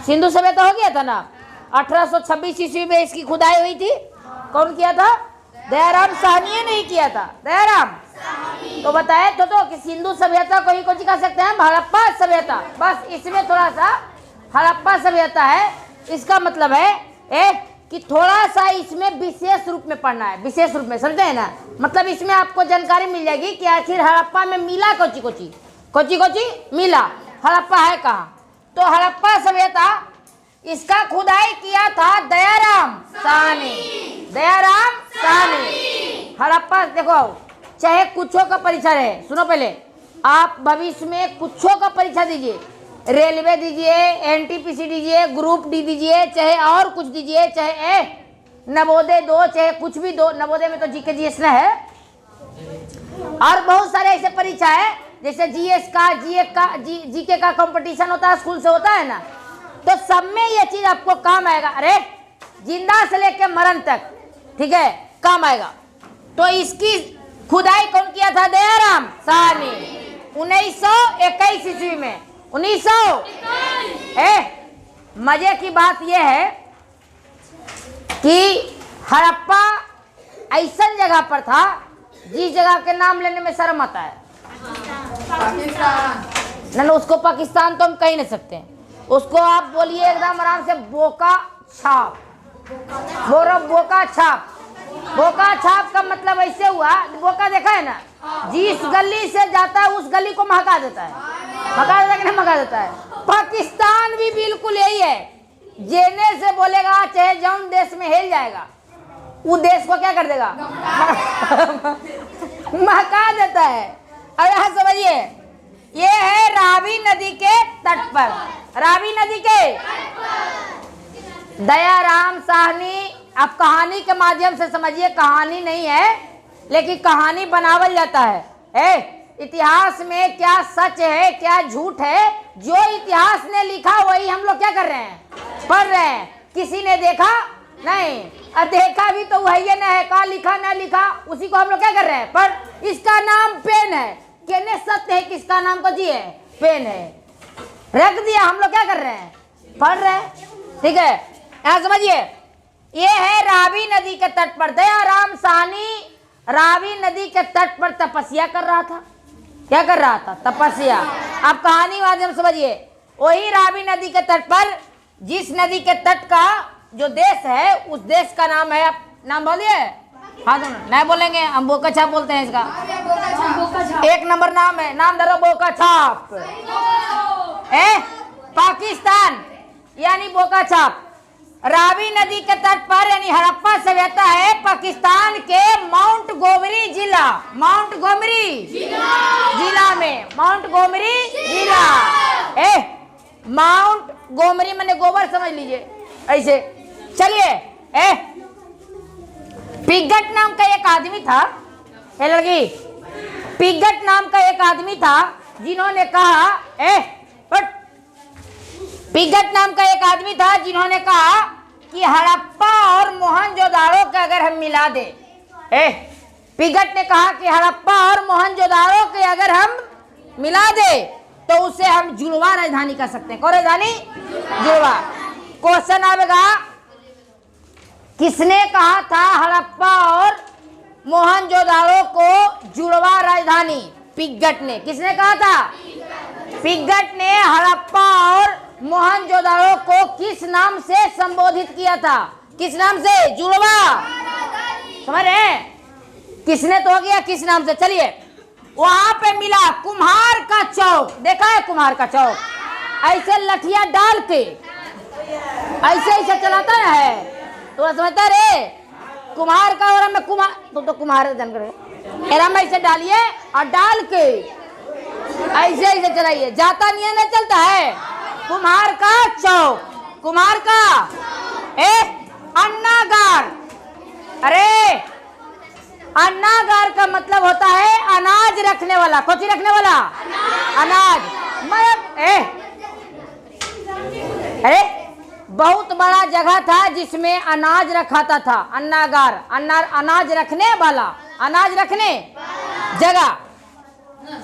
सिंधु सभ्यता हो गया था ना। 1826 ईस्वी में इसकी खुदाई हुई थी। कौन किया था? दयाराम साहनी ने ही किया था। दयाराम तो बताए तो कि सिंधु सभ्यता को ही कौन कह सकते हैं? हड़प्पा सभ्यता। बस इसमें थोड़ा सा हड़प्पा सभ्यता है, इसका मतलब है कि थोड़ा सा इसमें विशेष रूप में पढ़ना है, विशेष रूप में, समझे है ना। मतलब इसमें आपको जानकारी मिल जाएगी कि आखिर हड़प्पा में मिला कोची कोची मिला, हड़प्पा है कहाँ। तो हड़प्पा सभ्यता इसका खुदाई किया था दयाराम साहनी। दयाराम साहनी हड़प्पा देखो, चाहे कुछों का परीक्षा रहे, सुनो पहले आप भविष्य में कुछों का परीक्षा दीजिए, रेलवे दीजिए, एनटीपीसी दीजिए, ग्रुप डी दीजिए, चाहे और कुछ दीजिए, चाहे नवोदय दो, चाहे कुछ भी दो। नवोदय में तो जीके जीएस है, और बहुत सारे ऐसे परीक्षा है जैसे जीएस का, जीके का कंपटीशन होता है, स्कूल से होता है ना। तो सब में ये चीज आपको काम आएगा। अरे जिंदा से लेके मरण तक, ठीक है, काम आएगा। तो इसकी खुदाई कौन किया था? दयाराम साहनी 1921 ईस्वी में। 1921। मजे की बात यह है कि हड़प्पा ऐसा जगह पर था जिस जगह के नाम लेने में शर्म आता है। पाकिस्तान ना, उसको पाकिस्तान तो हम कह नहीं सकते, उसको आप बोलिए एकदम आराम से बोका छाप। बोका छाप। बोका छाप का मतलब ऐसे हुआ, बोका देखा है ना, जिस गली से जाता है उस गली को महका देता है, महका देता है कि नहीं महका देता है। पाकिस्तान भी बिल्कुल यही है, जेने से बोलेगा चाहे जौन देश में हिल जाएगा, वो देश को क्या कर देगा? महका देता है। अब यहाँ समझिए, ये है रावी नदी के तट पर, रावी नदी के दयाराम साहनी। आप कहानी के माध्यम से समझिए, कहानी नहीं है लेकिन कहानी बनावल जाता है। इतिहास में क्या सच है क्या झूठ है, जो इतिहास ने लिखा वही हम लोग क्या कर रहे हैं? पढ़ रहे हैं। किसी ने देखा नहीं, और देखा भी तो वही ना है, कहा लिखा ना लिखा उसी को हम लोग क्या कर रहे हैं? पर इसका नाम पेन है, कहने सत्य है, किसका नाम को जी है? पेन है, रख दिया, हम लोग क्या कर रहे हैं? पढ़ रहे हैं। ठीक है, यहाँ समझिए, ये है रावी नदी के तट पर। दयाराम साहनी रावी नदी के तट पर तपस्या कर रहा था। क्या कर रहा था? तपस्या। आप कहानी माध्यम समझिए, वही रावी नदी के तट पर, जिस नदी के तट का जो देश है उस देश का नाम है, आप नाम बोलिए। हाँ दोनों नहीं बोलेंगे, हम बोका छाप बोलते हैं इसका। एक नंबर नाम है, नाम धरो बोका छाप। पाकिस्तान यानी बोका छाप। रावी नदी के तट पर यानी हड़प्पा सभ्यता है पाकिस्तान के माउंट गोमरी जिला, माउंट गोमरी जिला में, माउंट गोमरी जिला। माउंट गोमरी मैंने गोबर समझ लीजिए ऐसे। चलिए, पिगट नाम का एक आदमी था, लड़की, पिगट नाम का एक आदमी था जिन्होंने कहा, पिगट नाम का एक आदमी था जिन्होंने कहा कि हड़प्पा और मोहनजोदाड़ो के अगर हम मिला दे, पिगट ने कहा कि हड़प्पा और मोहनजोदाड़ो के अगर हम मिला दे तो उसे हम जुड़वा राजधानी कर सकते हैं। कौन राजधानी? जुड़वा। क्वेश्चन आएगा, किसने कहा था हड़प्पा और मोहनजोदाड़ो को जुड़वा राजधानी? पिगट ने। किसने कहा था? पिगट ने हड़प्पा और मोहनजोदाड़ो को किस नाम से संबोधित किया था? किस नाम से? जुड़वा। समझ रहे? किसने तो हो गया, किस नाम से? चलिए, वहां पे मिला कुम्हार का चौक। देखा है कुम्हार का चौक? ऐसे लठिया डाल के ऐसे ऐसे चलाता है, तो समझता रे कुम्हार का। और मैं कुम्हार, तुम तो कुम्हार जन करे, एरा में ऐसे डालिए और डाल के ऐसे ऐसे चलाइए, जाता नहीं है ना, चलता है। कुम्हार का चौक, कुम्हार का अन्नागार। अरे अन्नागार का मतलब होता है अनाज रखने वाला। कौन सी रखने वाला? अनाज। अरे बहुत बड़ा जगह था जिसमें अनाज रखाता था, अन्नागार। अनाज रखने वाला, अनाज रखने जगह।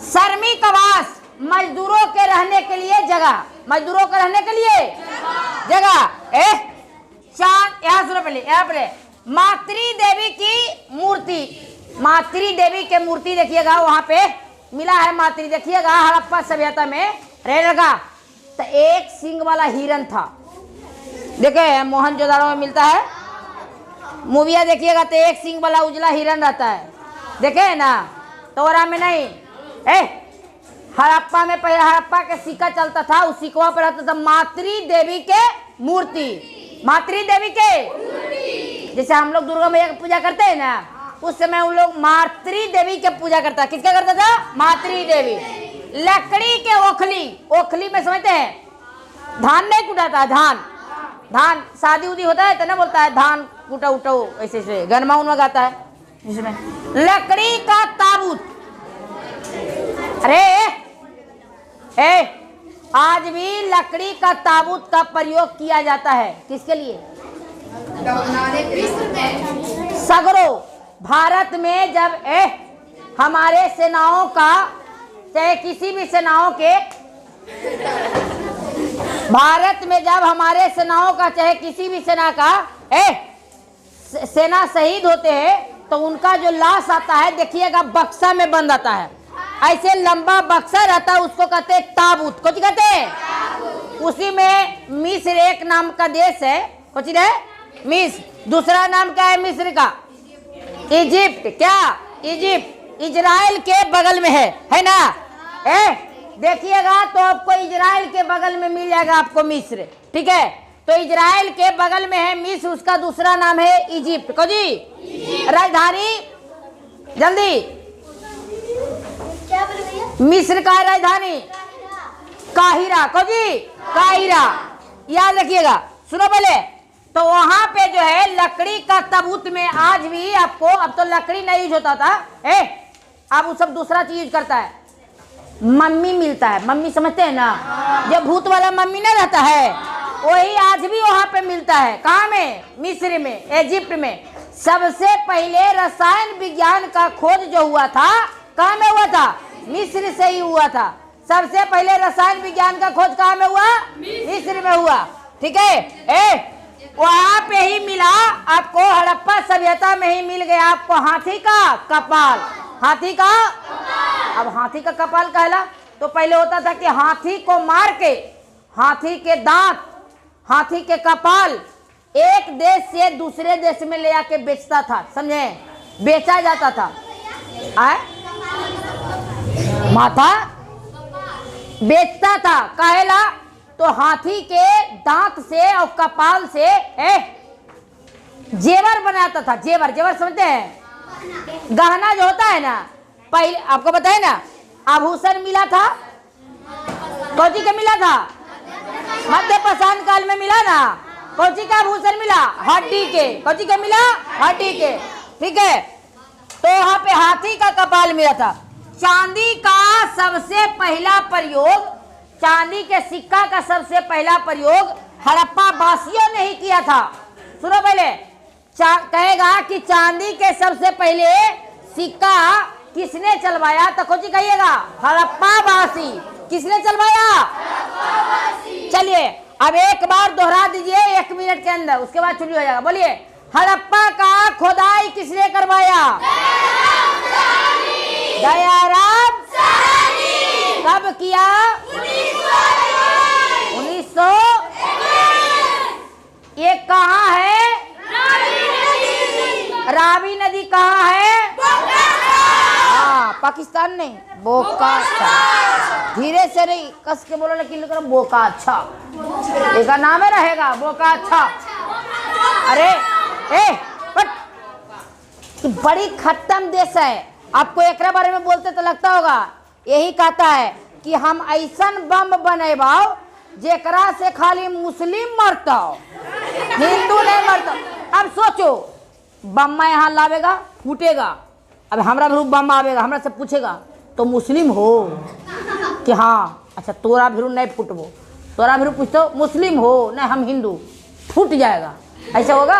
श्रमिक आवास, मजदूरों के रहने के लिए जगह, मजदूरों के रहने के लिए चांद, यहाँ सुनो पहले, यहाँ पहले मातृ देवी की मूर्ति, मातृ देवी के मूर्ति देखिएगा वहां पे मिला है मातृ, देखिएगा हड़प्पा सभ्यता में रहेगा। तो एक सिंग वाला हिरन था, देखे मोहनजोदाड़ो में मिलता है, मूविया देखिएगा तो एक सिंग वाला उजला हिरन रहता है, देखे ना, तोरा में नहीं। हड़प्पा में पहले हड़प्पा के सिक्का चलता था, उस सिक्का पर रहता था मातृ देवी के मूर्ति, मातृ देवी के, जैसे हम लोग दुर्गा मैया की पूजा करते हैं ना, उस समय उन लोग मातृ देवी के पूजा करता, किसका करता था? मातृ देवी। लकड़ी के ओखली, ओखली में समझते हैं धान नहीं कुटाता, धान, धान शादी उदी होता है तो ना बोलता है धान कुटा उटाओ, ऐसे ऐसे गनमा उनमा गाता है, जिसमें लकड़ी का ताबूत। अरे आज भी लकड़ी का ताबूत का प्रयोग किया जाता है, किसके लिए? सगरो भारत में जब हमारे सेनाओं का, चाहे किसी भी सेनाओं के, भारत में जब हमारे सेनाओं का, चाहे किसी भी सेना का सेना शहीद होते हैं तो उनका जो लाश आता है देखिएगा बक्सा में बंद आता है, ऐसे लंबा बक्सा रहता है, उसको कहते हैं ताबूत। कुछ कहते हैं, उसी में मिस्र एक नाम का देश है, कुछ है मिस्र, दूसरा नाम क्या है मिस्र का? इजिप्ट। क्या? इजिप्ट इजराइल के बगल में है ना? देखिएगा तो आपको इजराइल के बगल में मिल जाएगा आपको मिस्र, ठीक है? तो इजराइल के बगल में है मिस्र, उसका दूसरा नाम है इजिप्ट। को जी राजधानी जल्दी, मिस्र का राजधानी काहिरा। को जी काहिरा, याद रखिएगा। सुनो पहले, तो वहां पे जो है लकड़ी का ताबूत में आज भी आपको, अब तो लकड़ी नहीं यूज होता था, अब वो सब दूसरा चीज यूज करता है, मम्मी मिलता है। मम्मी समझते हैं ना, जो भूत वाला मम्मी ना रहता है, वही आज भी वहां पे मिलता है। कहाँ में? मिस्र में, इजिप्ट में। सबसे पहले रसायन विज्ञान का खोज जो हुआ था कहाँ में हुआ था? मिस्र से ही हुआ था। सबसे पहले रसायन विज्ञान का खोज कहाँ में हुआ? मिस्र में हुआ, ठीक है? वहां पे ही मिला आपको, हड़प्पा सभ्यता में ही मिल गया आपको हाथी का कपाल। हाथी का, अब हाथी का कपाल कहला, तो पहले होता था कि हाथी को मार के हाथी के दांत, हाथी के कपाल एक देश से दूसरे देश में ले आके बेचता था, समझे? बेचा जाता था। माथा बेचता था, काहेला? तो हाथी के दांत से और कपाल से जेवर बनाता था। जेवर, जेवर समझते हैं? गहना जो होता है ना, पहले आपको बताए ना, आभूषण मिला था, कौची का मिला था? मध्य पाषाण काल में मिला ना, कौची का आभूषण मिला? हड्डी के। कौची का मिला? हड्डी के, ठीक है? तो यहाँ पे हाथी का कपाल मिला था। चांदी का सबसे पहला प्रयोग, चांदी के सिक्का का सबसे पहला प्रयोग हड़प्पा वासियों ने ही किया था। सुनो पहले, कहेगा कि चांदी के सबसे पहले सिक्का किसने चलवाया? तो कुछ कहिएगा, हड़प्पा वासी। किसने चलवाया? चलिए अब एक बार दोहरा दीजिए 1 मिनट के अंदर, उसके बाद चुनी हो जाएगा। बोलिए, हड़प्पा का खोदाई किसने करवाया? दयाराम साहनी। कब किया? 1900। ये कहाँ है? रावी नदी कहाँ है? हाँ, पाकिस्तान नहीं, बोकाच्छा। धीरे से नहीं, कस के बोलो, लेकिन लिख बोकाच्छा, इसका नाम है रहेगा बोकाच्छा। अरे बड़ी खत्म देश है। आपको एक बारे में बोलते तो लगता होगा, यही कहता है कि हम ऐसन बम बनेबाओ जेकरा से खाली मुस्लिम मरता हो, हिंदू नहीं मरता। अब सोचो, बम यहाँ लावेगा, फूटेगा, अब हमारा भी बम आवेगा, हमरा से पूछेगा तो मुस्लिम हो कि हाँ? अच्छा, तोरा भी नहीं फूटबो, तोरा भी पूछतो मुस्लिम हो? नहीं, हम हिंदू। फूट जाएगा, ऐसा होगा?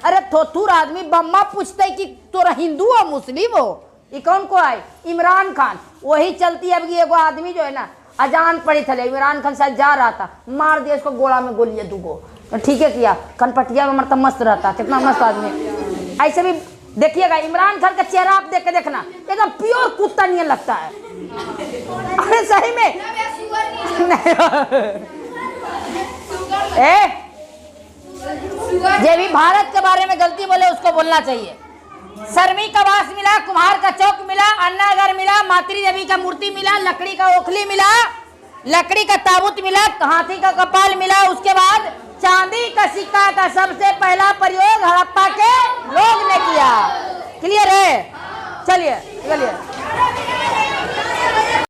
अरे थोथुर आदमी बम्मा पूछते कि तोरा हिंदू हो मुस्लिम हो? ये कौन को आए? इमरान खान। वही चलती है। अब एगो आदमी जो है ना, अजान पड़ी थे, इमरान खान शायद जा रहा था, मार दिया इसको गोला में गोली 2 गो। तो ठीक है किया, कनपटिया में मतलब मस्त रहता, कितना मस्त आदमी। ऐसे भी देखिएगा इमरान खान का चेहरा आप देख के देखना, एकदम प्योर कुत्ता नहीं लगता है। अरे सही में ये भी भारत के बारे में गलती बोले उसको बोलना चाहिए। शर्मी का वास मिला, कुम्हार का चौक मिला, अन्नागर मिला, मातृ देवी का मूर्ति मिला, लकड़ी का ओखली मिला, लकड़ी का ताबूत मिला, हाथी का कपाल मिला, उसके बाद चांदी का सिक्का का सबसे पहला प्रयोग हड़प्पा के लोग ने किया। क्लियर है? चलिए चलिए।